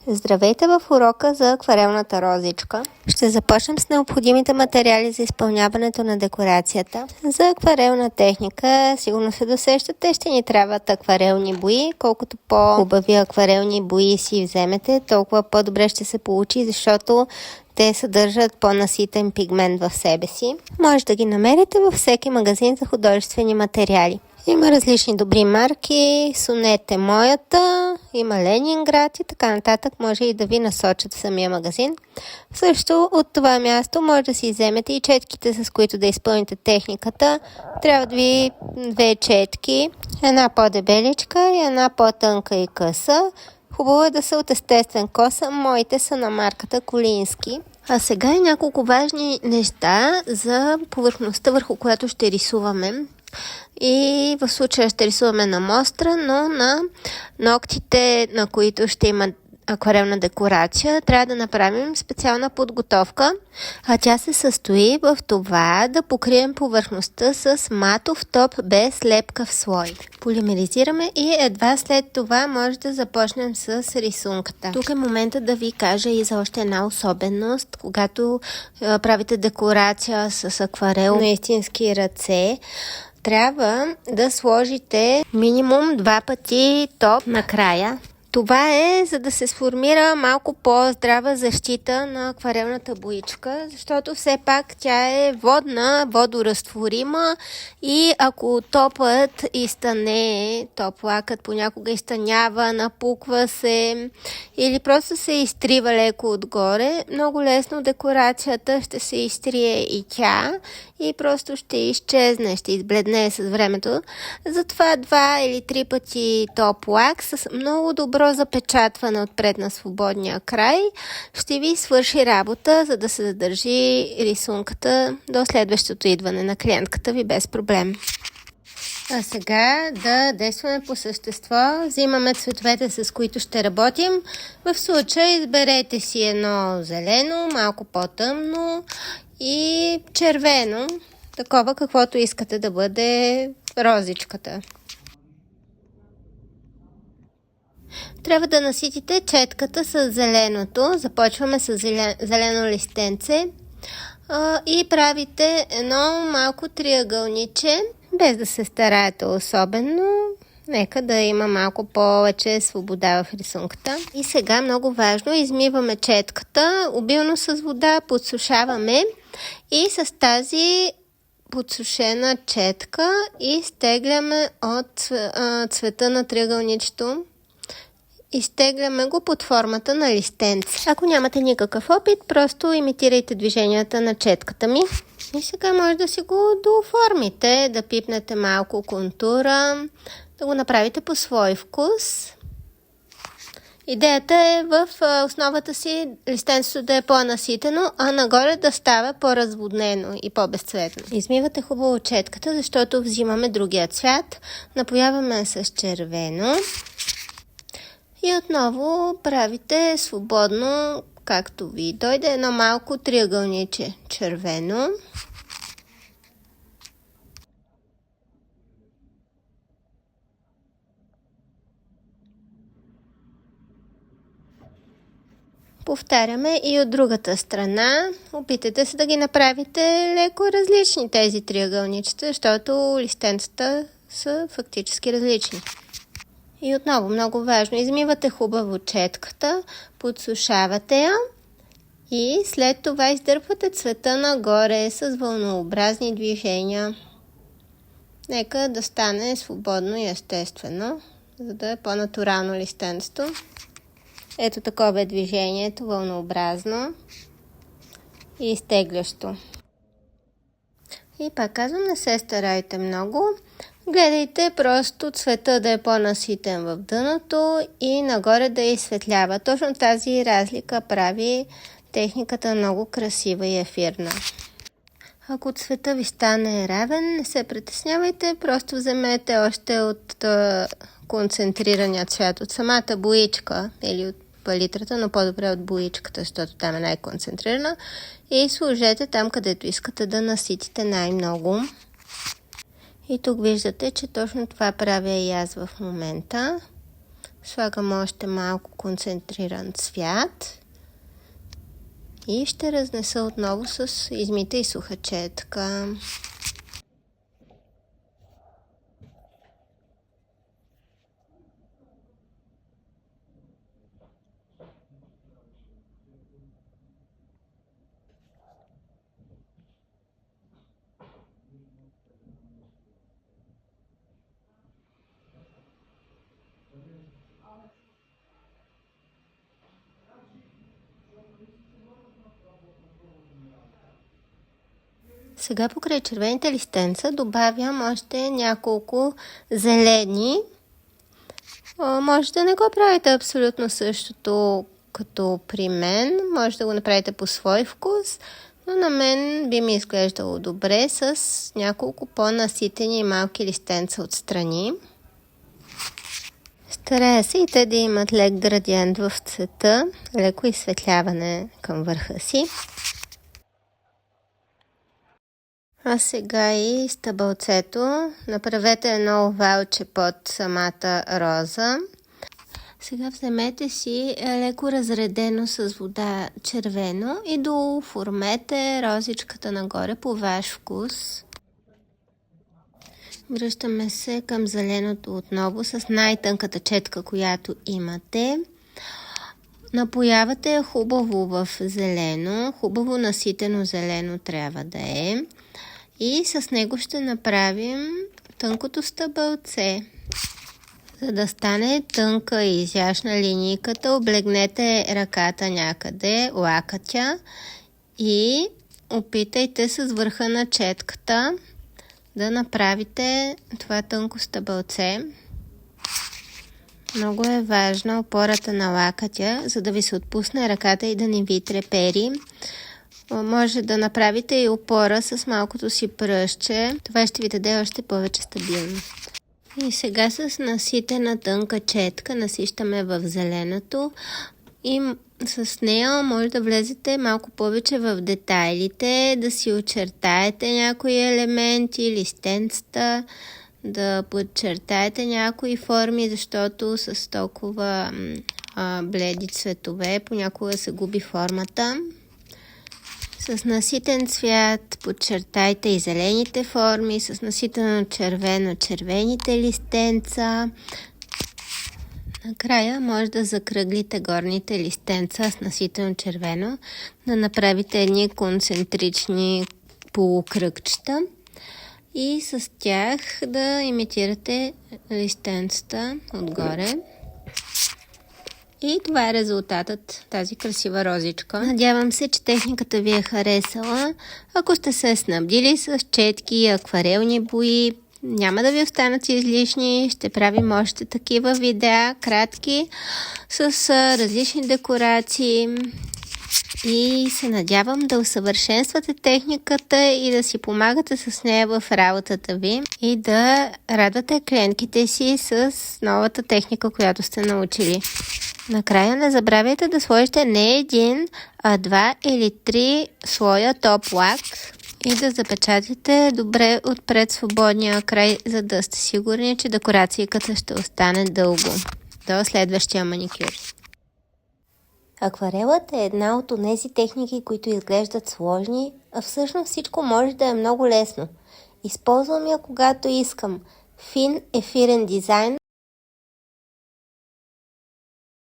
Здравейте в урока за акварелната розичка. Ще започнем с необходимите материали за изпълняването на декорацията. За акварелна техника, сигурно се досещате, ще ни трябват акварелни бои. Колкото по-хубави акварелни бои си вземете, толкова по-добре ще се получи, защото те съдържат по-наситен пигмент в себе си. Може да ги намерите във всеки магазин за художествени материали. Има различни добри марки, Сонет е моята, има Ленинград и така нататък. Може и да ви насочат в самия магазин. Също от това място може да си вземете и четките, с които да изпълните техниката. Трябват ви две четки, една по-дебеличка и една по-тънка и къса. Хубаво е да са от естествен косъм, моите са на марката Колински. А сега няколко важни неща за повърхността, върху която ще рисуваме. И в случая ще рисуваме на мостра, но на ногтите, на които ще има акварелна декорация, трябва да направим специална подготовка, а тя се състои в това да покрием повърхността с матов топ без лепкав слой. Полимеризираме и едва след това може да започнем с рисунката. Тук е момента да ви кажа и за още една особеност, когато правите декорация с акварел на истински ръце. Трябва да сложите минимум 2 пъти топ накрая. Това е за да се сформира малко по-здрава защита на акварелната боичка, защото все пак тя е водна, водоразтворима и ако топът изтъне, топ лакът понякога изтънява, напуква се или просто се изтрива леко отгоре, много лесно декорацията ще се изтрие и тя и просто ще изчезне, ще избледне с времето. Затова 2 или 3 пъти топ лак с много добро запечатване отпред на свободния край ще ви свърши работа, за да се задържи рисунката до следващото идване на клиентката ви без проблем. А сега да действаме по същество. Взимаме цветовете, с които ще работим. В случая изберете си едно зелено, малко по-тъмно и червено, такова каквото искате да бъде розичката. Трябва да наситите четката с зеленото. Започваме с зелено листенце и правите едно малко триъгълниче, без да се стараете особено. Нека да има малко повече свобода в рисунката. И сега много важно, измиваме четката, обилно с вода, подсушаваме и с тази подсушена четка изтегляме от цвета на триъгълничето. Изтегляме го под формата на листенце. Ако нямате никакъв опит, просто имитирайте движенията на четката ми. И сега може да си го дооформите, да пипнете малко контура, да го направите по свой вкус. Идеята е в основата си листенцето да е по-наситено, а нагоре да става по-разводнено и по-безцветно. Измивате хубаво четката, защото взимаме другия цвят. Напояваме с червено. И отново правите свободно, както ви дойде, едно малко триъгълниче червено. Повтаряме и от другата страна. Опитайте се да ги направите леко различни тези триъгълничета, защото листенцата са фактически различни. И отново, много важно, измивате хубаво четката, подсушавате я и след това издърпвате цвета нагоре с вълнообразни движения. Нека да стане свободно и естествено, за да е по-натурално листенцето. Ето такова е движението, вълнообразно и изтеглящо. И пак казвам, не се старайте много. Гледайте просто цвета да е по-наситен в дъното и нагоре да изсветлява. Точно тази разлика прави техниката много красива и ефирна. Ако цвета ви стане равен, не се притеснявайте, просто вземете още от концентрирания цвят, от самата боичка или от палитрата, но по-добре от боичката, защото там е най-концентрирана и сложете там, където искате да наситите най-много. И тук виждате, че точно това правя и аз в момента. Слагам още малко концентриран цвят и ще разнеса отново с измита и суха четка. Сега покрай червените листенца добавям още няколко зелени. Може да не го правите абсолютно същото като при мен. Може да го направите по свой вкус, но на мен би ми изглеждало добре с няколко по-наситени и малки листенца отстрани. Старая се и те да имат лек градиент в цвета, леко изсветляване към върха си. А сега и стъбълцето. Направете едно овалче под самата роза. Сега вземете си леко разредено с вода червено и дооформете розичката нагоре по ваш вкус. Връщаме се към зеленото отново с най-тънката четка, която имате. Напоявате я хубаво в зелено, хубаво наситено зелено трябва да е. И с него ще направим тънкото стъбълце. За да стане тънка и изящна линийката, облегнете ръката някъде, лакътя и опитайте с върха на четката да направите това тънко стъбълце. Много е важна опората на лакътя, за да ви се отпусне ръката и да не ви трепери. Може да направите и опора с малкото си пръстче. Това ще ви даде още повече стабилност. И сега с наситена тънка четка насищаме в зеленото и с нея може да влезете малко повече в детайлите, да си очертаете някои елементи, листенцата, да подчертаете някои форми, защото с толкова бледи цветове понякога се губи формата. С наситен цвят подчертайте и зелените форми, с наситено червено червените листенца. Накрая може да закръглите горните листенца с наситено червено, да направите едни концентрични полукръгчета и с тях да имитирате листенцата отгоре. И това е резултатът, тази красива розичка. Надявам се, че техниката ви е харесала. Ако сте се снабдили с четки и акварелни бои, няма да ви останат излишни. Ще правим още такива видеа, кратки, с различни декорации. И се надявам да усъвършенствате техниката и да си помагате с нея в работата ви и да радвате клиентките си с новата техника, която сте научили. Накрая не забравяйте да сложите не един, а 2 или 3 слоя топ лак и да запечатате добре отпред свободния край, за да сте сигурни, че декорацията ще остане дълго до следващия маникюр. Акварелът е една от тези техники, които изглеждат сложни, а всъщност всичко може да е много лесно. Използвам я когато искам фин ефирен дизайн,